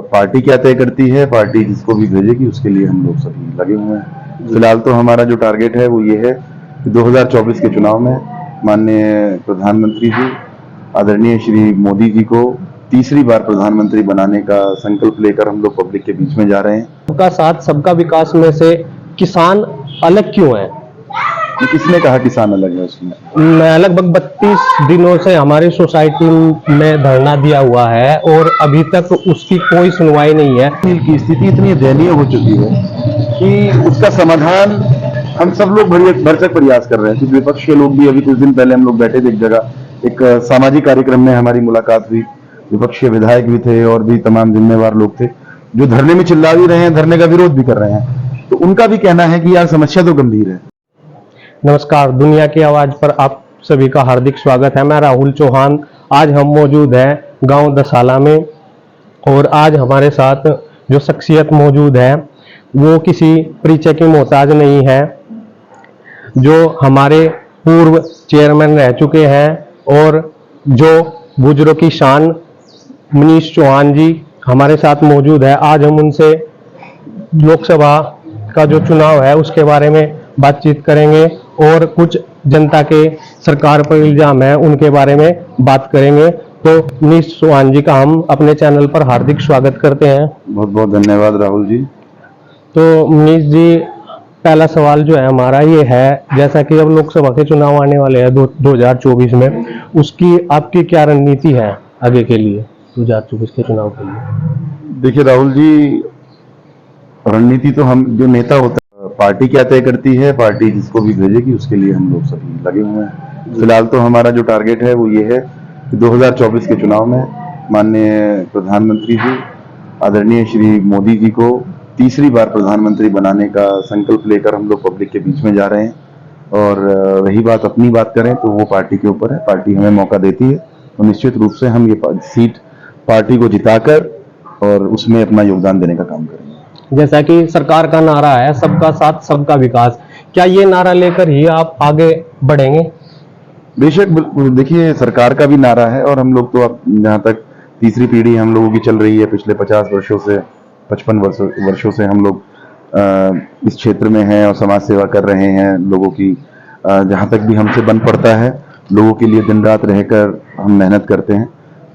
Party क्या तय करती है, पार्टी जिसको भी भेजेगी उसके लिए हम लोग सभी लगे हुए हैं। फिलहाल तो हमारा जो टारगेट है वो ये है कि 2024 के चुनाव में माननीय प्रधानमंत्री जी आदरणीय श्री मोदी जी को तीसरी बार प्रधानमंत्री बनाने का संकल्प लेकर हम लोग पब्लिक के बीच में जा रहे हैं। सबका साथ सबका विकास में से किसान अलग क्यों है? किसने कहा किसान अलग है? उसमें लगभग 32 दिनों से हमारी सोसाइटी में धरना दिया हुआ है और अभी तक उसकी कोई सुनवाई नहीं है। की स्थिति इतनी दयनीय हो चुकी है कि उसका समाधान हम सब लोग भरसक प्रयास कर रहे हैं। कुछ विपक्ष के लोग भी, अभी कुछ दिन पहले हम लोग बैठे थे एक जगह, एक सामाजिक कार्यक्रम में हमारी मुलाकात हुई। विपक्ष के विधायक भी थे और भी तमाम जिम्मेवार लोग थे जो धरने में चिल्ला भी रहे हैं, धरने का विरोध भी कर रहे हैं। तो उनका भी कहना है कि यार समस्या तो गंभीर है। नमस्कार, दुनिया की आवाज पर आप सभी का हार्दिक स्वागत है। मैं राहुल चौहान। आज हम मौजूद हैं गांव दसाला में और आज हमारे साथ जो शख्सियत मौजूद है वो किसी परिचय की मोहताज नहीं है, जो हमारे पूर्व चेयरमैन रह चुके हैं और जो बुजुर्गों की शान मनीष चौहान जी हमारे साथ मौजूद है। आज हम उनसे लोकसभा का जो चुनाव है उसके बारे में बातचीत करेंगे और कुछ जनता के सरकार पर इल्जाम है उनके बारे में बात करेंगे। तो मनीष चौहान जी का हम अपने चैनल पर हार्दिक स्वागत करते हैं। बहुत बहुत धन्यवाद राहुल जी। तो मनीष जी, पहला सवाल जो है हमारा ये है, जैसा कि अब लोकसभा के चुनाव आने वाले हैं 2024 में, उसकी आपकी क्या रणनीति है आगे के लिए 2024 के चुनाव के लिए? देखिए राहुल जी, रणनीति तो हम जो नेता होता है, पार्टी क्या तय करती है, पार्टी जिसको भी भेजेगी उसके लिए हम लोग सभी लगे हुए हैं। फिलहाल तो हमारा जो टारगेट है वो ये है कि 2024 के चुनाव में माननीय प्रधानमंत्री जी आदरणीय श्री मोदी जी को तीसरी बार प्रधानमंत्री बनाने का संकल्प लेकर हम लोग पब्लिक के बीच में जा रहे हैं। और रही बात अपनी बात करें तो वो पार्टी के ऊपर है। पार्टी हमें मौका देती है तो निश्चित रूप से हम ये सीट पार्टी को जिताकर और उसमें अपना योगदान देने का काम करेंगे। जैसा कि सरकार का नारा है सबका साथ सबका विकास, क्या ये नारा लेकर ही आप आगे बढ़ेंगे? बेशक, देखिए सरकार का भी नारा है और हम लोग तो अब जहाँ तक तीसरी पीढ़ी हम लोगों की चल रही है, पिछले 50 वर्षों से 55 वर्षों से हम लोग इस क्षेत्र में हैं और समाज सेवा कर रहे हैं। लोगों की जहाँ तक भी हमसे बन पड़ता है, लोगों के लिए दिन रात रहकर हम मेहनत करते हैं।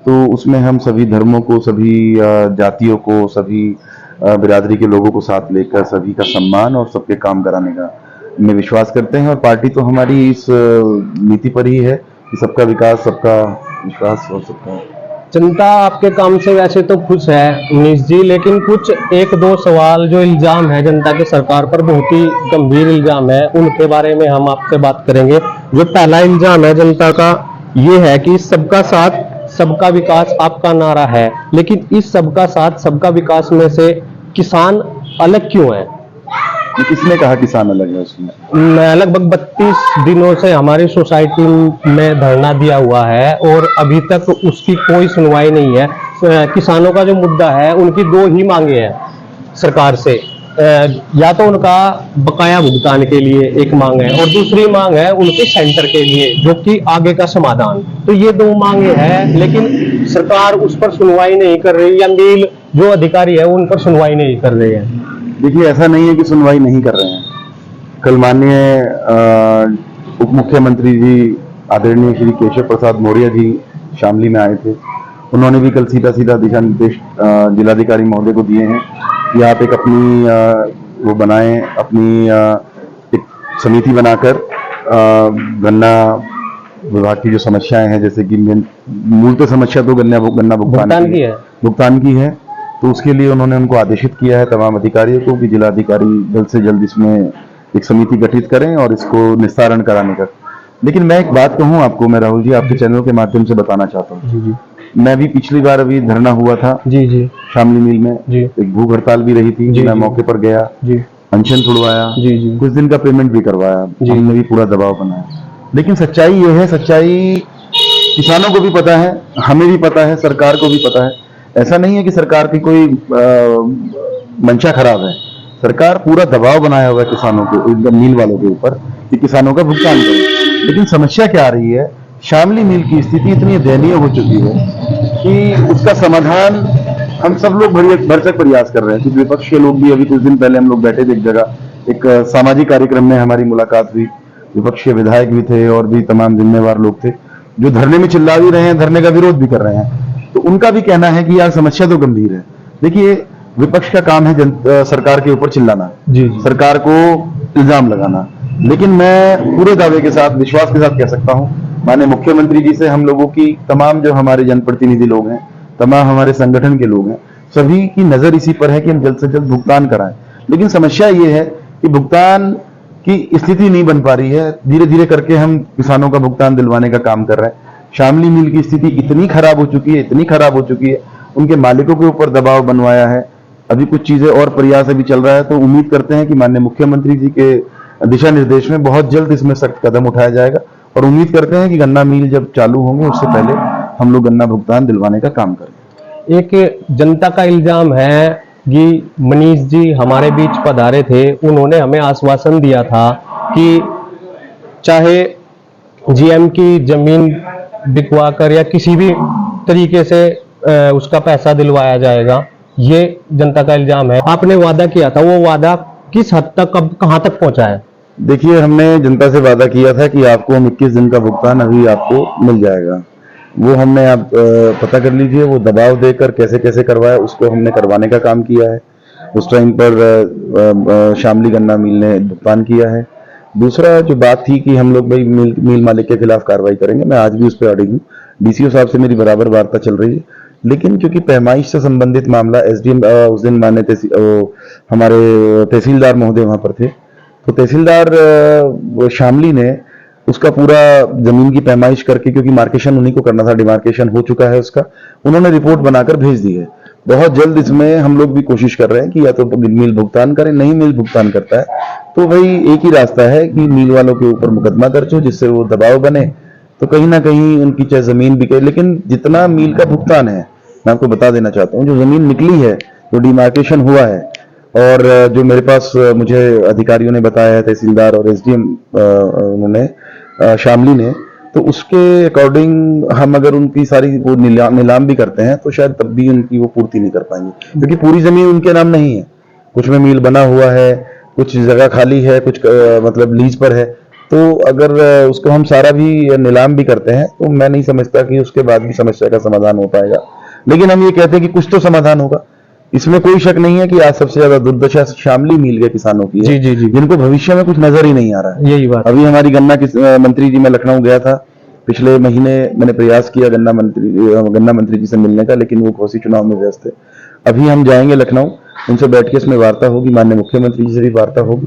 तो उसमें हम सभी धर्मों को, सभी जातियों को, सभी बिरादरी के लोगों को साथ लेकर सभी का सम्मान और सबके काम कराने का में विश्वास करते हैं। और पार्टी तो हमारी इस नीति पर ही है कि सबका विकास, सबका विश्वास और सबका। जनता आपके काम से वैसे तो खुश है मनीष जी, लेकिन कुछ एक दो सवाल जो इल्जाम है जनता के सरकार पर, बहुत ही गंभीर इल्जाम है, उनके बारे में हम आपसे बात करेंगे। जो पहला इल्जाम है जनता का ये है कि सबका साथ सबका विकास आपका नारा है, लेकिन इस सबका साथ सबका विकास में से किसान अलग क्यों है? किसने कहा किसान अलग है? उसमें लगभग 32 दिनों से हमारी सोसाइटी में धरना दिया हुआ है और अभी तक उसकी कोई सुनवाई नहीं है। किसानों का जो मुद्दा है, उनकी दो ही मांगे हैं सरकार से, या तो उनका बकाया भुगतान के लिए एक मांग है और दूसरी मांग है उनके सेंटर के लिए, जो कि आगे का समाधान। तो ये दो मांगे हैं, लेकिन सरकार उस पर सुनवाई नहीं कर रही, या मिल जो अधिकारी है उन पर सुनवाई नहीं कर रहे हैं। देखिए, ऐसा नहीं है कि सुनवाई नहीं कर रहे हैं। कल माननीय उप मुख्यमंत्री जी आदरणीय श्री केशव प्रसाद मौर्य जी शामली में आए थे। उन्होंने भी कल सीधा सीधा दिशा निर्देश जिलाधिकारी महोदय को दिए हैं कि आप एक अपनी वो बनाएं, अपनी एक समिति बनाकर गन्ना विभाग की जो समस्याएं हैं, जैसे कि मूलतः समस्या तो गन्ना भुगतान की है, तो उसके लिए उन्होंने उनको आदेशित किया है तमाम अधिकारियों को कि जिलाधिकारी जल्द से जल्द इसमें एक समिति गठित करें और इसको निस्तारण कराने का। लेकिन मैं एक बात कहूं आपको, मैं राहुल जी आपके चैनल के माध्यम से बताना चाहता हूं। जी जी। मैं भी पिछली बार अभी धरना हुआ था जी जी शामली मिल में जी। एक भूख हड़ताल भी रही थी। मैं मौके पर गया जी, अनशन छुड़वाया जी जी, कुछ दिन का पेमेंट भी करवाया, हमने भी पूरा दबाव बनाया। लेकिन सच्चाई ये है, सच्चाई किसानों को भी पता है, हमें भी पता है, सरकार को भी पता है। ऐसा नहीं है कि सरकार की कोई मंशा खराब है। सरकार पूरा दबाव बनाया हुआ है किसानों के, मिल वालों के ऊपर कि किसानों का भुगतान करें। लेकिन समस्या क्या आ रही है, शामली मिल की स्थिति इतनी दयनीय हो चुकी है कि उसका समाधान हम सब लोग भरसक प्रयास कर रहे हैं। कुछ विपक्ष के लोग भी, अभी कुछ दिन पहले हम लोग बैठे थे एक जगह, एक सामाजिक कार्यक्रम में हमारी मुलाकात हुई। विपक्ष के विधायक भी थे और भी तमाम जिम्मेवार लोग थे जो धरने में चिल्ला भी रहे हैं, धरने का विरोध भी कर रहे हैं। तो उनका भी कहना है कि यार समस्या तो गंभीर है। देखिए, विपक्ष का काम है सरकार के ऊपर चिल्लाना, जी सरकार को इल्जाम लगाना, लेकिन मैं पूरे दावे के साथ, विश्वास के साथ कह सकता हूं, माननीय मुख्यमंत्री जी से हम लोगों की, तमाम जो हमारे जनप्रतिनिधि लोग हैं, तमाम हमारे संगठन के लोग हैं, सभी की नजर इसी पर है कि हम जल्द से जल्द भुगतान कराएं। लेकिन समस्या ये है कि भुगतान की स्थिति नहीं बन पा रही है। धीरे धीरे करके हम किसानों का भुगतान दिलवाने का काम कर रहे हैं। शामली मिल की स्थिति इतनी खराब हो चुकी है, इतनी खराब हो चुकी है, उनके मालिकों के ऊपर दबाव बनवाया है। अभी कुछ चीजें और प्रयास अभी चल रहा है, तो उम्मीद करते हैं कि माननीय मुख्यमंत्री जी के दिशा निर्देश में बहुत जल्द इसमें सख्त कदम उठाया जाएगा, और उम्मीद करते हैं कि गन्ना मिल जब चालू होंगे उससे पहले हम लोग गन्ना भुगतान दिलवाने का काम करें। एक जनता का इल्जाम है कि मनीष जी हमारे बीच पधारे थे, उन्होंने हमें आश्वासन दिया था कि चाहे जीएम की जमीन बिकवा कर या किसी भी तरीके से उसका पैसा दिलवाया जाएगा, ये जनता का इल्जाम है। आपने वादा किया था, वो वादा किस हद तक, कब, कहां तक पहुंचा है? देखिए, हमने जनता से वादा किया था कि आपको हम 21 दिन का भुगतान अभी आपको मिल जाएगा। वो हमने, आप पता कर लीजिए, वो दबाव देकर कैसे कैसे करवाया, उसको हमने करवाने का काम किया है। उस टाइम पर शामली गन्ना मिल ने भुगतान किया है। दूसरा जो बात थी कि हम लोग भाई मिल मालिक के खिलाफ कार्रवाई करेंगे, मैं आज भी उस पर अड़िग हूँ। डीसीओ साहब से मेरी बराबर वार्ता चल रही है, लेकिन क्योंकि पैमाइश से संबंधित मामला, एसडीएम उस दिन माने हमारे तहसीलदार महोदय वहां पर थे, तो तहसीलदार शामली ने उसका पूरा जमीन की पैमाइश करके, क्योंकि मार्केशन उन्हीं को करना था, डिमार्केशन हो चुका है उसका, उन्होंने रिपोर्ट बनाकर भेज दी है। बहुत जल्द इसमें हम लोग भी कोशिश कर रहे हैं कि या तो मिल भुगतान करें, नहीं मिल भुगतान करता है तो भाई एक ही रास्ता है कि मिल वालों के ऊपर मुकदमा दर्ज हो, जिससे वो दबाव बने, तो कहीं ना कहीं उनकी चाहे जमीन बिके। लेकिन जितना मिल का भुगतान है, मैं आपको बता देना चाहता हूँ, जो जमीन निकली है, जो डिमार्केशन हुआ है, और जो मेरे पास मुझे अधिकारियों ने बताया है, तहसीलदार और एसडीएम उन्होंने शामली ने, तो उसके अकॉर्डिंग हम अगर उनकी सारी वो नीलाम भी करते हैं तो शायद तब भी उनकी वो पूर्ति नहीं कर पाएंगे, क्योंकि पूरी जमीन उनके नाम नहीं है। कुछ में मिल बना हुआ है, कुछ जगह खाली है, कुछ मतलब लीज पर है। तो अगर उसको हम सारा भी नीलाम भी करते हैं तो मैं नहीं समझता कि उसके बाद भी समस्या का समाधान हो पाएगा। लेकिन हम ये कहते हैं कि कुछ तो समाधान होगा। इसमें कोई शक नहीं है कि आज सबसे ज्यादा दुर्दशा शामली मिल के किसानों की है, जी, जिनको भविष्य में कुछ नजर ही नहीं आ रहा है। यही बात। अभी हमारी गन्ना मंत्री जी, मैं लखनऊ गया था पिछले महीने, मैंने प्रयास किया गन्ना मंत्री जी से मिलने का, लेकिन वो घोषी चुनाव में व्यस्त है। अभी हम जाएंगे लखनऊ, उनसे बैठ के इसमें वार्ता होगी, माननीय मुख्यमंत्री जी से भी वार्ता होगी।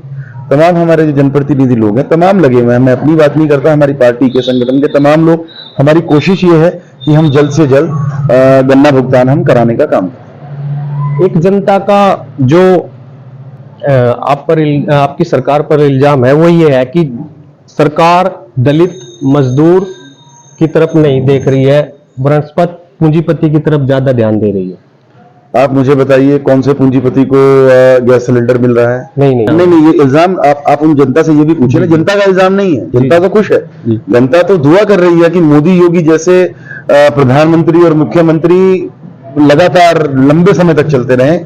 तमाम हमारे जो जनप्रतिनिधि लोग हैं, तमाम लगे हुए हैं, मैं अपनी बात नहीं करता, हमारी पार्टी के, संगठन के तमाम लोग, हमारी कोशिश ये है कि हम जल्द से जल्द गन्ना भुगतान हम कराने का काम करें। एक जनता का जो आपकी सरकार पर इल्जाम है, वो ये है कि सरकार दलित मजदूर की तरफ नहीं देख रही है, वनस्पत पूंजीपति की तरफ ज्यादा ध्यान दे रही है। आप मुझे बताइए, कौन से पूंजीपति को गैस सिलेंडर मिल रहा है? नहीं, ये इल्जाम आप उन जनता से ये भी पूछे ना, जनता का इल्जाम नहीं है, जनता तो खुश है। जनता तो दुआ कर रही है कि मोदी योगी जैसे प्रधानमंत्री और मुख्यमंत्री लगातार लंबे समय तक चलते रहें,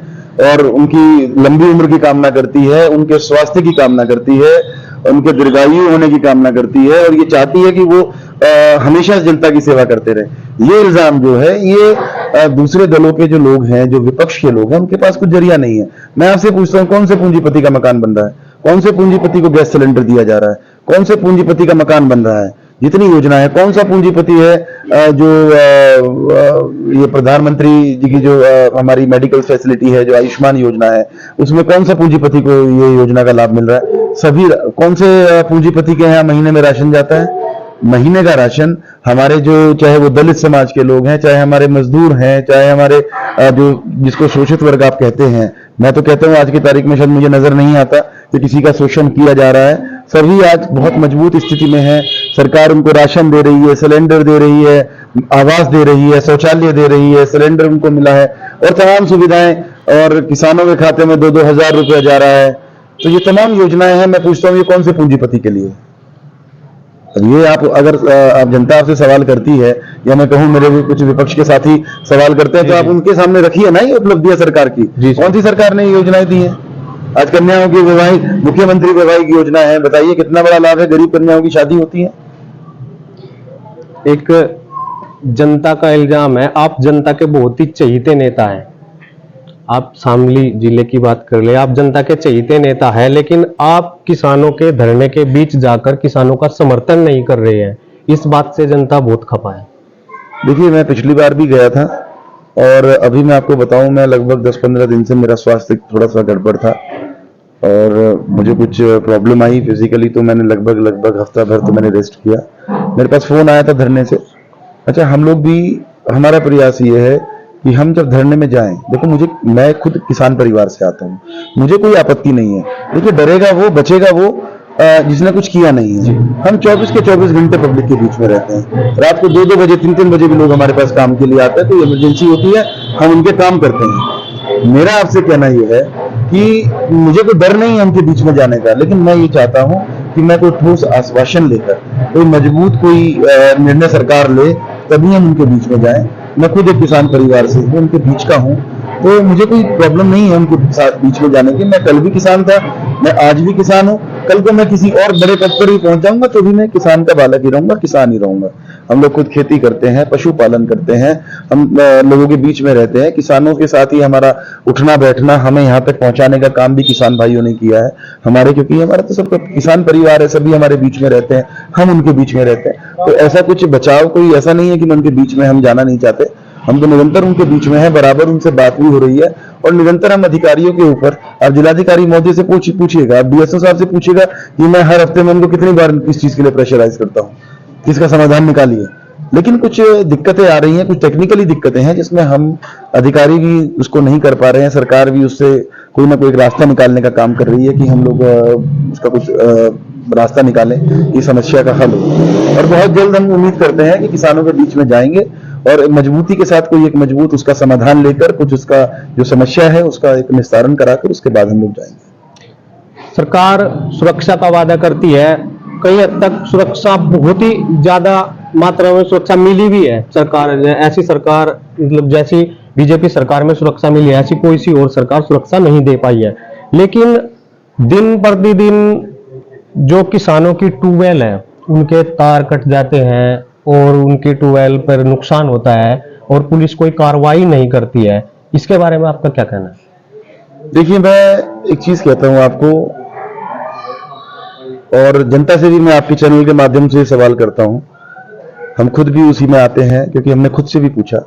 और उनकी लंबी उम्र की कामना करती है, उनके स्वास्थ्य की कामना करती है, उनके दीर्घायु होने की कामना करती है, और ये चाहती है कि वो हमेशा जनता की सेवा करते रहे। ये इल्जाम जो है, ये दूसरे दलों के जो लोग हैं, जो विपक्ष के लोग हैं, उनके पास कुछ जरिया नहीं है। मैं आपसे पूछता हूँ, कौन से पूंजीपति का मकान बन रहा है? कौन से पूंजीपति को गैस सिलेंडर दिया जा रहा है? कौन से पूंजीपति का मकान बन रहा है? जितनी योजना है, कौन सा पूंजीपति है जो ये प्रधानमंत्री जी की जो हमारी मेडिकल फैसिलिटी है, जो आयुष्मान योजना है, उसमें कौन सा पूंजीपति को ये योजना का लाभ मिल रहा है? सभी कौन से पूंजीपति के यहाँ महीने में राशन जाता है? महीने का राशन हमारे जो, चाहे वो दलित समाज के लोग हैं, चाहे हमारे मजदूर हैं, चाहे हमारे जो जिसको शोषित वर्ग आप कहते हैं, मैं तो कहता हूँ आज की तारीख में शायद मुझे नजर नहीं आता कि किसी का शोषण किया जा रहा है। सभी आज बहुत मजबूत स्थिति में है। सरकार उनको राशन दे रही है, सिलेंडर दे रही है, आवास दे रही है, शौचालय दे रही है, सिलेंडर उनको मिला है, और तमाम सुविधाएं, और किसानों के खाते में 2-2 हजार रुपया जा रहा है। तो ये तमाम योजनाएं हैं। मैं पूछता हूँ, ये कौन से पूंजीपति के लिए? अब ये आप अगर आप जनता आपसे सवाल करती है, या मैं कहूं मेरे भी कुछ विपक्ष के साथी सवाल करते हैं, तो आप उनके सामने रखिए ना ये उपलब्धियां सरकार की। कौन सी सरकार ने ये योजनाएं दी हैं? आज कन्याओं की वैवाहिक, मुख्यमंत्री वैवाहिक योजना है, बताइए कितना बड़ा लाभ है, गरीब कन्याओं की शादी होती है। एक जनता का इल्जाम है, आप जनता के बहुत ही चहीते नेता हैं। आप शामली जिले की बात कर ले, आप जनता के चहीते नेता हैं, लेकिन आप किसानों के धरने के बीच जाकर किसानों का समर्थन नहीं कर रहे हैं। इस बात से जनता बहुत खफा है। देखिए, मैं पिछली बार भी गया था, और अभी मैं आपको बताऊं, मैं लगभग 10-15 दिन से मेरा स्वास्थ्य थोड़ा सा गड़बड़ था, और मुझे कुछ प्रॉब्लम आई फिजिकली, तो मैंने लगभग हफ्ता भर तो मैंने रेस्ट किया। मेरे पास फोन आया था धरने से। अच्छा, हम लोग भी, हमारा प्रयास ये है कि हम जब धरने में जाएं, देखो मैं खुद किसान परिवार से आता हूं, मुझे कोई आपत्ति नहीं है। देखिए, डरेगा वो, बचेगा वो जिसने कुछ किया नहीं है। हम 24 के 24 घंटे पब्लिक के बीच में रहते हैं। रात को 2-2 बजे, 3-3 बजे भी लोग हमारे पास काम के लिए आते हैं, तो इमरजेंसी होती है, हम उनके काम करते हैं। मेरा आपसे कहना यह है कि मुझे कोई डर नहीं है उनके बीच में जाने का, लेकिन मैं ये चाहता हूं कि मैं कोई ठोस आश्वासन लेकर, कोई मजबूत कोई निर्णय सरकार ले, तभी हम उनके बीच में जाएं। मैं खुद एक किसान परिवार से हूं, उनके बीच का हूं, तो मुझे कोई प्रॉब्लम नहीं है उनके साथ बीच में जाने की। मैं कल भी किसान था, मैं आज भी किसान हूं, कल को मैं किसी और बड़े पद पर ही पहुंच जाऊंगा तो भी मैं किसान का बालक ही रहूंगा, किसान ही रहूंगा। हम लोग खुद खेती करते हैं, पशुपालन करते हैं, हम लोगों के बीच में रहते हैं। किसानों के साथ ही हमारा उठना बैठना, हमें यहाँ तक पहुंचाने का काम भी किसान भाइयों ने किया है हमारे, क्योंकि हमारा तो सबका किसान परिवार है, सभी हमारे बीच में रहते हैं, हम उनके बीच में रहते हैं। तो ऐसा कुछ बचाव कोई ऐसा नहीं है कि मैं उनके बीच में हम जाना नहीं चाहते। हम तो निरंतर उनके बीच में हैं, बराबर उनसे बात भी हो रही है, और निरंतर हम अधिकारियों के ऊपर, आप जिलाधिकारी महोदय से पूछिएगा, आप डीएसओ साहब से पूछिएगा कि मैं हर हफ्ते में उनको कितनी बार इस चीज के लिए प्रेशराइज करता हूँ, इसका समाधान निकालिए। लेकिन कुछ दिक्कतें आ रही हैं, कुछ टेक्निकली दिक्कतें हैं, जिसमें हम अधिकारी भी उसको नहीं कर पा रहे हैं, सरकार भी उससे कोई ना कोई एक रास्ता निकालने का काम कर रही है कि हम लोग उसका कुछ रास्ता निकालें, ये समस्या का हल हो। और बहुत जल्द हम उम्मीद करते हैं कि किसानों के बीच में जाएंगे और मजबूती के साथ कोई एक मजबूत उसका समाधान लेकर, कुछ उसका जो समस्या है उसका एक निस्तारण कराकर उसके बाद हम लोग जाएंगे। सरकार सुरक्षा का वादा करती है, कई हद तक सुरक्षा, बहुत ही ज्यादा मात्रा में सुरक्षा मिली भी है। सरकार, ऐसी सरकार, मतलब जैसी बीजेपी सरकार में सुरक्षा मिली है, ऐसी कोई सी और सरकार सुरक्षा नहीं दे पाई है। लेकिन दिन प्रतिदिन जो किसानों की ट्यूबवेल है, उनके तार कट जाते हैं और उनके ट्यूबवेल पर नुकसान होता है और पुलिस कोई कार्रवाई नहीं करती है। इसके बारे में आपका क्या कहना है? देखिए, मैं एक चीज कहता हूं आपको, और जनता से भी मैं आपके चैनल के माध्यम से सवाल करता हूं, हम खुद भी उसी में आते हैं, क्योंकि हमने खुद से भी पूछा,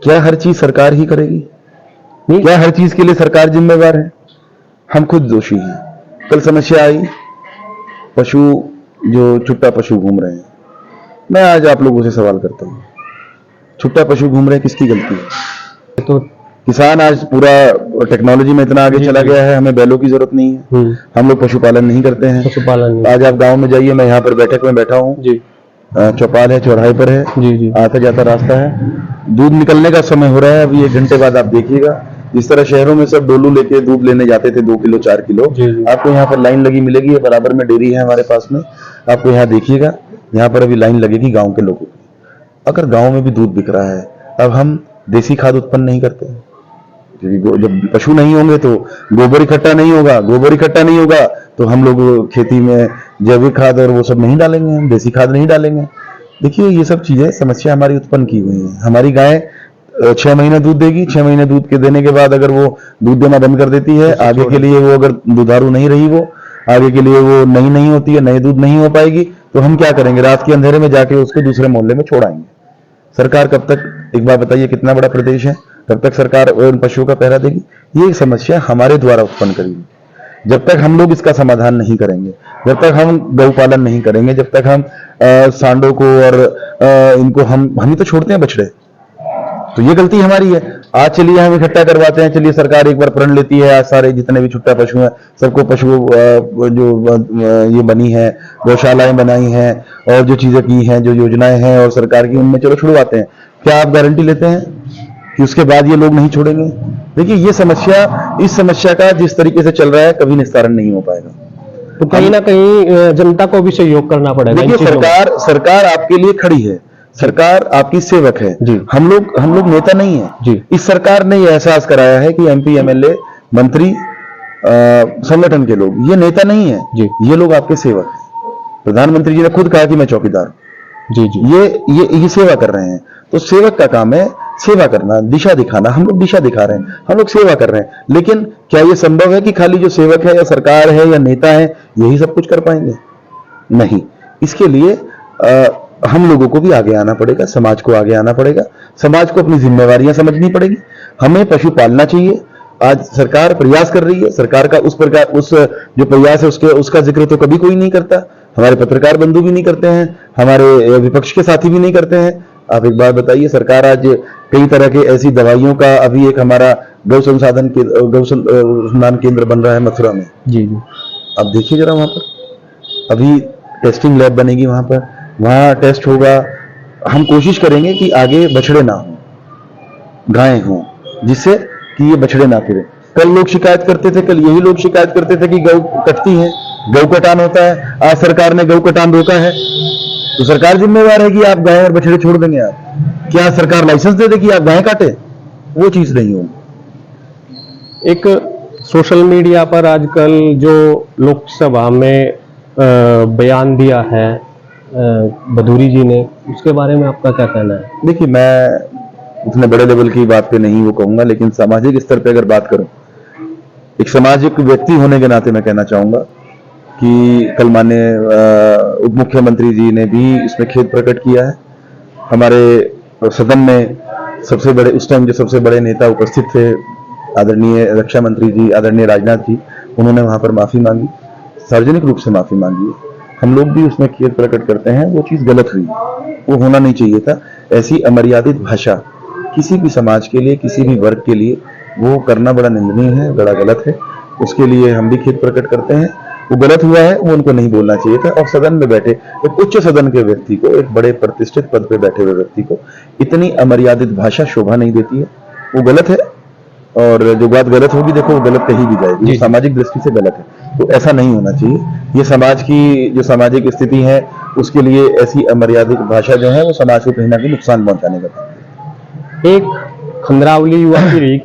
क्या हर चीज सरकार ही करेगी? क्या हर चीज के लिए सरकार जिम्मेवार है? हम खुद दोषी हैं। कल समस्या आई, पशु जो छुट्टा पशु घूम रहे हैं, मैं आज आप लोगों से सवाल करता हूं, छुट्टा पशु घूम रहे हैं, किसकी गलती है? तो किसान आज पूरा टेक्नोलॉजी में इतना आगे चला गया है, हमें बैलों की जरूरत नहीं है, हम लोग पशुपालन नहीं करते हैं। पशुपालन, आज आप गांव में जाइए, मैं यहाँ पर बैठक में बैठा हूँ जी, चौपाल है, चौराहे पर है जी, आता जाता रास्ता है, दूध निकलने का समय हो रहा है, अभी 1 घंटे बाद आप देखिएगा, जिस तरह शहरों में सब डोलू लेके दूध लेने जाते थे 2 किलो 4 किलो, आपको यहाँ पर लाइन लगी मिलेगी। बराबर में डेयरी है हमारे पास में, आपको यहाँ देखिएगा, यहाँ पर अभी लाइन लगेगी गाँव के लोगों की। अगर गाँव में भी दूध बिक रहा है, अब हम देसी खाद उत्पन्न नहीं करते, जब पशु नहीं होंगे तो गोबर इकट्ठा नहीं होगा, गोबर इकट्ठा नहीं होगा तो हम लोग खेती में जैविक खाद और वो सब नहीं डालेंगे, हम देसी खाद नहीं डालेंगे। देखिए, ये सब चीजें समस्या हमारी उत्पन्न की हुई है। हमारी गाय 6 महीने दूध देगी, 6 महीने दूध के देने के बाद अगर वो दूध देना बंद कर देती है, आगे के लिए वो अगर दुधारू नहीं रही, वो आगे के लिए वो नई नहीं होती है, नई दूध नहीं हो पाएगी, तो हम क्या करेंगे? रात के अंधेरे में जाके उसको दूसरे मोहल्ले में छोड़ाएंगे। सरकार कब तक, एक बार बताइए, कितना बड़ा प्रदेश है, कब तक सरकार उन पशुओं का पहरा देगी? ये समस्या हमारे द्वारा उत्पन्न करेगी। जब तक हम लोग इसका समाधान नहीं करेंगे, जब तक हम गौपालन नहीं करेंगे, जब तक हम सांडों को और इनको हम ही तो छोड़ते हैं बछड़े, तो ये गलती हमारी है। आज चलिए हम इकट्ठा करवाते हैं, चलिए सरकार एक बार प्रण लेती है, आज सारे जितने भी छुट्टा पशु हैं सबको पशु जो ये बनी है, गौशालाएं बनाई हैं और जो चीजें की हैं, जो योजनाएं हैं और सरकार की, उनमें चलो छुड़वाते हैं। क्या आप गारंटी लेते हैं कि उसके बाद ये लोग नहीं छोड़ेंगे? देखिए, ये समस्या, इस समस्या का जिस तरीके से चल रहा है, कभी निस्तारण नहीं हो पाएगा। तो कहीं ना कहीं जनता को भी सहयोग करना पड़ेगा इन देखिए, चीजों में। सरकार आपके लिए खड़ी है, सरकार आपकी सेवक है। जी। हम लोग नेता नहीं है। जी। इस सरकार ने यह एहसास कराया है कि एमपी, एमएलए, मंत्री, संगठन के लोग ये नेता नहीं है। जी। ये लोग आपके सेवक हैं। प्रधानमंत्री जी ने खुद कहा कि मैं चौकीदार हूं। जी जी। ये सेवा कर रहे हैं। तो सेवक का काम है सेवा करना, दिशा दिखाना। हम लोग दिशा दिखा रहे हैं, हम लोग सेवा कर रहे हैं। लेकिन क्या यह संभव है कि खाली जो सेवक है या सरकार है या नेता है यही सब कुछ कर पाएंगे? नहीं। इसके लिए हम लोगों को भी आगे आना पड़ेगा, समाज को आगे आना पड़ेगा, समाज को अपनी जिम्मेवारियां समझनी पड़ेगी। हमें पशु पालना चाहिए। आज सरकार प्रयास कर रही है, सरकार का उस जो प्रयास है उसका जिक्र तो कभी कोई नहीं करता। हमारे पत्रकार बंधु भी नहीं करते हैं, हमारे विपक्ष के साथी भी नहीं करते हैं। आप एक बात बताइए, सरकार आज कई तरह के ऐसी दवाइयों का, अभी एक हमारा गौ संसाधन केंद्र बन रहा है मथुरा में। जी जी। आप देखिए जरा, वहां पर अभी टेस्टिंग लैब बनेगी, वहां टेस्ट होगा। हम कोशिश करेंगे कि आगे बछड़े ना हो, गायें हों, जिससे कि ये बछड़े ना फिरे। कल लोग शिकायत करते थे, कल यही लोग शिकायत करते थे कि गौ कटती है, गौ कटान होता है। आज सरकार ने गौ कटान रोका है, तो सरकार जिम्मेवार है कि आप गाय और बछड़े छोड़ देंगे। आप क्या सरकार लाइसेंस दे दे कि आप गाय काटे? वो चीज नहीं होगी। एक सोशल मीडिया पर आजकल जो लोकसभा में बयान दिया है भदौरी जी ने, उसके बारे में आपका क्या कहना है? देखिए, मैं उतने बड़े लेवल की बात पे नहीं वो कहूंगा, लेकिन सामाजिक स्तर पे अगर बात करूं, एक सामाजिक व्यक्ति होने के नाते मैं कहना चाहूंगा कि कल माननीय उप मुख्यमंत्री जी ने भी इसमें खेद प्रकट किया है। हमारे सदन में सबसे बड़े, उस टाइम जो सबसे बड़े नेता उपस्थित थे, आदरणीय रक्षा मंत्री जी, आदरणीय राजनाथ जी, उन्होंने वहां पर माफी मांगी, सार्वजनिक रूप से माफी मांगी। हम लोग भी उसमें खेद प्रकट करते हैं। वो चीज गलत हुई, वो होना नहीं चाहिए था। ऐसी अमर्यादित भाषा किसी भी समाज के लिए, किसी भी वर्ग के लिए वो करना बड़ा निंदनीय है, बड़ा गलत है। उसके लिए हम भी खेद प्रकट करते हैं। वो गलत हुआ है, वो उनको नहीं बोलना चाहिए था। और सदन में बैठे एक उच्च सदन के व्यक्ति को, एक बड़े प्रतिष्ठित पद पे बैठे हुए व्यक्ति को इतनी अमर्यादित भाषा शोभा नहीं देती है। वो गलत है, और जो बात गलत होगी, देखो, वो गलत कही भी जाएगी, वो सामाजिक दृष्टि से गलत है। तो ऐसा नहीं होना चाहिए। ये समाज की जो सामाजिक स्थिति है, उसके लिए ऐसी अमर्यादित भाषा जो है वो समाज को कहीं ना कहीं नुकसान पहुंचाने का काम है। एक खंद्रावली युवा पीढ़ी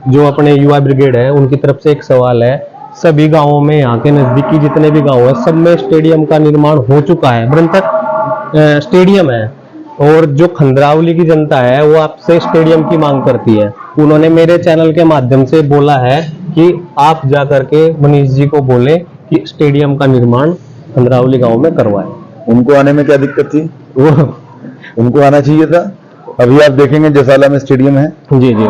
जो अपने युवा ब्रिगेड है, उनकी तरफ से एक सवाल है। सभी गांवों में, यहाँ के नजदीकी जितने भी गांव है, सब में स्टेडियम का निर्माण हो चुका है, बृहत स्टेडियम है, और जो खंद्रावली की जनता है वो आपसे स्टेडियम की मांग करती है। उन्होंने मेरे चैनल के माध्यम से बोला है कि आप जा करके मनीष जी को बोले कि स्टेडियम का निर्माण खंद्रावली गांव में करवाएं। उनको आने में क्या दिक्कत थी? वो उनको आना चाहिए था। अभी आप देखेंगे जसाला में स्टेडियम है। जी जी।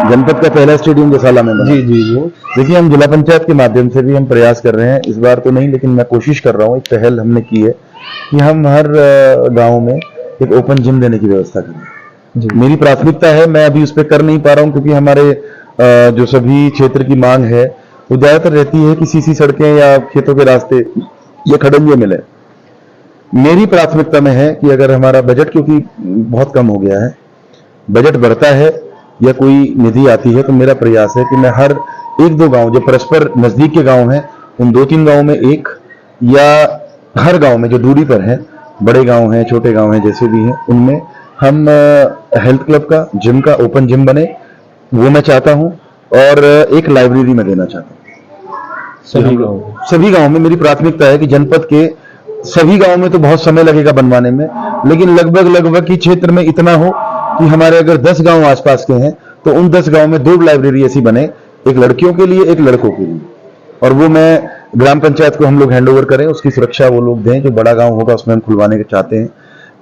जनपद का पहला स्टेडियम जसाला में बना। जी जी जी। देखिए, हम जिला पंचायत के माध्यम से भी हम प्रयास कर रहे हैं, इस बार तो नहीं, लेकिन मैं कोशिश कर रहा हूँ, एक पहल हमने की है कि हम हर गांव में एक ओपन जिम देने की व्यवस्था करें। मेरी प्राथमिकता है, मैं अभी उस पर कर नहीं पा रहा हूँ क्योंकि हमारे जो सभी क्षेत्र की मांग है वो ज्यादातर रहती है कि सीसी सड़कें या खेतों के रास्ते या खड़ंजे मिले। मेरी प्राथमिकता में है कि अगर हमारा बजट, क्योंकि बहुत कम हो गया है, बजट बढ़ता है या कोई निधि आती है, तो मेरा प्रयास है कि मैं हर एक दो गांव जो परस्पर नजदीक के गांव हैं, उन दो तीन गांव में एक, या हर गांव में जो दूरी पर है, बड़े गांव हैं, छोटे गांव हैं, जैसे भी हैं, उनमें हम हेल्थ क्लब का, जिम का, ओपन जिम बने, वो मैं चाहता हूं। और एक लाइब्रेरी में देना चाहता हूं सभी गांव में। मेरी प्राथमिकता है कि जनपद के सभी गांव में तो बहुत समय लगेगा बनवाने में, लेकिन लगभग की क्षेत्र में इतना हो कि हमारे अगर 10 गांव आसपास के हैं तो उन 10 गांव में 2 लाइब्रेरी ऐसी बने, एक लड़कियों के लिए, एक लड़कों के लिए। और वो मैं ग्राम पंचायत को हम लोग हैंडओवर करें, उसकी सुरक्षा वो लोग दें। जो बड़ा गांव होगा उसमें हम खुलवाने के चाहते हैं।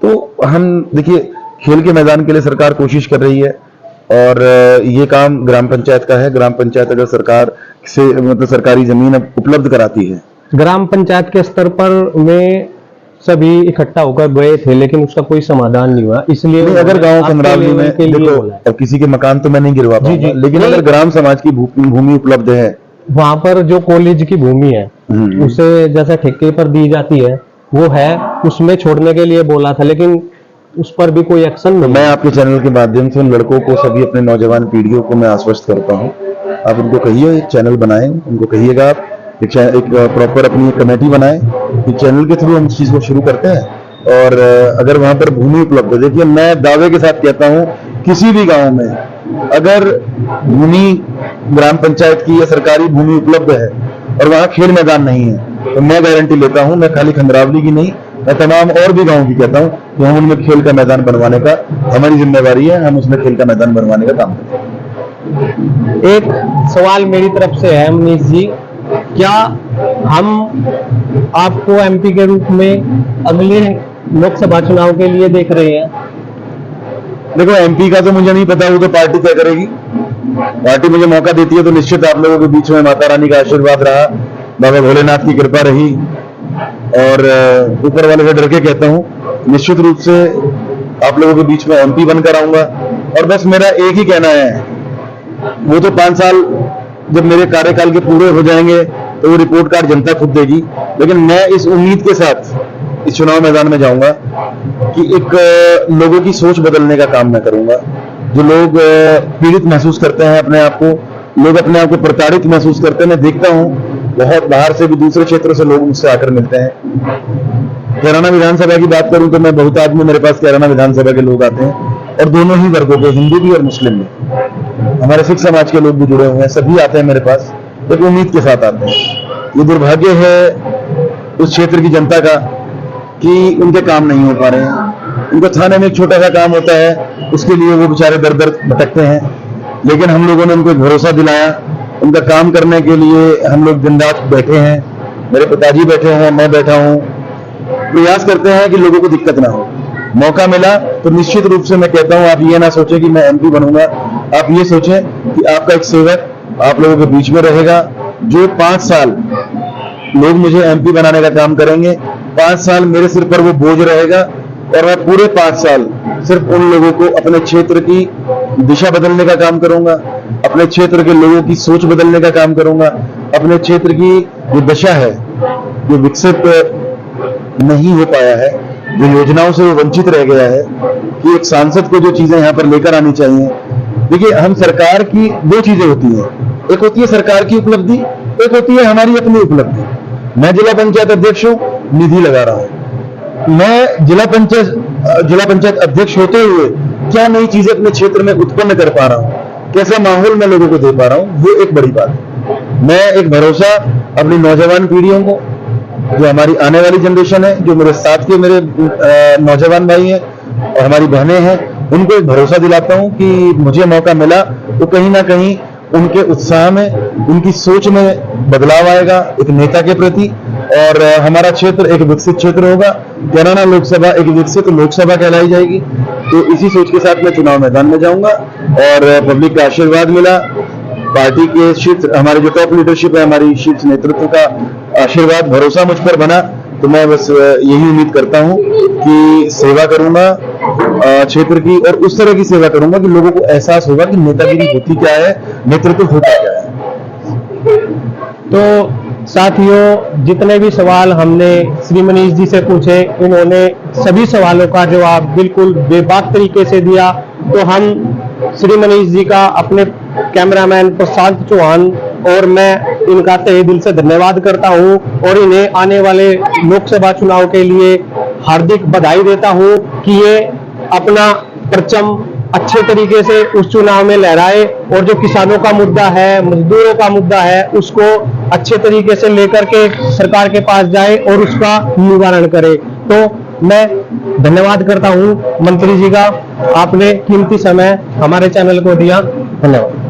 तो हम देखिए, खेल के मैदान के लिए सरकार कोशिश कर रही है, और ये काम ग्राम पंचायत का है। ग्राम पंचायत अगर सरकार से, मतलब सरकारी जमीन उपलब्ध कराती है, ग्राम पंचायत के स्तर पर में सभी इकट्ठा होकर गए थे, लेकिन उसका कोई समाधान नहीं हुआ। इसलिए अगर गांव खंद्रावली में देखो, अब किसी के मकान तो मैं नहीं गिरवा पाऊंगा, लेकिन अगर ग्राम समाज की भूमि उपलब्ध है, वहां पर जो कॉलेज की भूमि है उसे जैसे ठेके पर दी जाती है, वो है, उसमें छोड़ने के लिए बोला था, लेकिन उस पर भी कोई एक्शन नहीं। मैं आपके चैनल के माध्यम से उन लड़कों को, सभी अपने नौजवान पीढ़ियों को मैं आश्वस्त करता हूं, आप उनको कहिए एक चैनल बनाएं, उनको कहिएगा आप एक प्रॉपर अपनी एक कमेटी बनाए कि चैनल के थ्रू हम इस चीज को शुरू करते हैं। और अगर वहां पर भूमि उपलब्ध है, देखिए मैं दावे के साथ कहता हूं, किसी भी गांव में अगर भूमि ग्राम पंचायत की या सरकारी भूमि उपलब्ध है और वहां खेल मैदान नहीं है, तो मैं गारंटी लेता हूं, मैं खाली खंडरावली की नहीं, मैं तमाम और भी गाँव की कहता हूं कि हम उनमें खेल का मैदान बनवाने का हमारी जिम्मेवारी है, हम उसमें खेल का मैदान बनवाने का काम करें। एक सवाल मेरी तरफ से है मनीष जी, क्या हम आपको एमपी के रूप में अगले लोकसभा चुनाव के लिए देख रहे हैं? देखो एमपी का तो मुझे नहीं पता, वो तो पार्टी तय करेगी। पार्टी मुझे मौका देती है तो निश्चित आप लोगों के बीच में माता रानी का आशीर्वाद रहा, बाबा भोलेनाथ की कृपा रही, और ऊपर वाले से डर के कहता हूं निश्चित रूप से आप लोगों के बीच में एमपी बनकर आऊंगा। और बस मेरा एक ही कहना है, वो तो 5 साल जब मेरे कार्यकाल के पूरे हो जाएंगे तो वो रिपोर्ट कार्ड जनता खुद देगी, लेकिन मैं इस उम्मीद के साथ इस चुनाव मैदान में जाऊंगा कि एक लोगों की सोच बदलने का काम मैं करूंगा। जो लोग पीड़ित महसूस करते हैं अपने आप को, लोग अपने आप को प्रताड़ित महसूस करते हैं, मैं देखता हूं बहुत बाहर से भी दूसरे क्षेत्रों से लोग मुझसे आकर मिलते हैं। कैराना विधानसभा की बात करूं तो मैं बहुत आदमी मेरे पास कैराना विधानसभा के लोग आते हैं, और दोनों ही वर्गों के, हिंदू भी और मुस्लिम भी, हमारे सिख समाज के लोग भी जुड़े हुए हैं, सभी आते हैं मेरे पास एक उम्मीद के साथ आते हैं। ये दुर्भाग्य है उस क्षेत्र की जनता का कि उनके काम नहीं हो पा रहे हैं। उनको थाने में एक छोटा सा काम होता है, उसके लिए वो बेचारे दर दर भटकते हैं, लेकिन हम लोगों ने उनको एक भरोसा दिलाया, उनका काम करने के लिए हम लोग दिन रात बैठे हैं, मेरे पिताजी बैठे हैं, मैं बैठा हूं, प्रयास करते हैं कि लोगों को दिक्कत ना हो। मौका मिला तो निश्चित रूप से मैं कहता हूं, आप ये ना सोचें कि मैं एमपी बनूंगा, आप ये सोचें कि आपका एक सेवक आप लोगों के बीच में रहेगा। जो 5 साल लोग मुझे एमपी बनाने का काम करेंगे, 5 साल मेरे सिर पर वो बोझ रहेगा, और मैं पूरे 5 साल सिर्फ उन लोगों को अपने क्षेत्र की दिशा बदलने का काम करूंगा, अपने क्षेत्र के लोगों की सोच बदलने का काम करूंगा, अपने क्षेत्र की जो दशा है, जो विकसित नहीं हो पाया है, जो योजनाओं से वो वंचित रह गया है, कि एक सांसद को जो चीजें यहाँ पर लेकर आनी चाहिए। देखिए हम सरकार की 2 चीजें होती हैं, एक होती है सरकार की उपलब्धि, एक होती है हमारी अपनी उपलब्धि। मैं जिला पंचायत अध्यक्ष हूं, निधि लगा रहा हूं। मैं जिला पंचायत अध्यक्ष होते हुए क्या नई चीजें अपने क्षेत्र में उत्पन्न कर पा रहा हूं, कैसा माहौल मैं लोगों को दे पा रहा हूं, वो एक बड़ी बात है। मैं एक भरोसा अपनी नौजवान पीढ़ियों को, जो हमारी आने वाली जनरेशन है, जो मेरे साथ के मेरे नौजवान भाई हैं और हमारी बहनें हैं, उनको एक भरोसा दिलाता हूं कि मुझे मौका मिला तो कहीं ना कहीं उनके उत्साह में, उनकी सोच में बदलाव आएगा एक नेता के प्रति, और हमारा क्षेत्र एक विकसित क्षेत्र होगा। कैराना लोकसभा एक विकसित लोकसभा कहलाई जाएगी। तो इसी सोच के साथ मैं चुनाव मैदान में जाऊंगा, और पब्लिक का आशीर्वाद मिला, पार्टी के शीर्ष हमारे जो टॉप लीडरशिप है, हमारी शीर्ष नेतृत्व का आशीर्वाद, भरोसा मुझ पर बना, तो मैं बस यही उम्मीद करता हूं कि सेवा करूंगा क्षेत्र की, और उस तरह की सेवा करूंगा कि लोगों को एहसास होगा कि नेतागिरी होती क्या है, नेतृत्व होता क्या है। तो साथियों, जितने भी सवाल हमने श्री मनीष जी से पूछे, उन्होंने सभी सवालों का जवाब बिल्कुल बेबाक तरीके से दिया। तो हम श्री मनीष जी का, अपने कैमरामैन प्रशांत चौहान और मैं इनका तहे दिल से धन्यवाद करता हूं, और इन्हें आने वाले लोकसभा चुनाव के लिए हार्दिक बधाई देता हूं कि ये अपना परचम अच्छे तरीके से उस चुनाव में लहराए, और जो किसानों का मुद्दा है, मजदूरों का मुद्दा है, उसको अच्छे तरीके से लेकर के सरकार के पास जाए और उसका निवारण करे। तो मैं धन्यवाद करता हूं मंत्री जी का, आपने कीमती समय हमारे चैनल को दिया। धन्यवाद।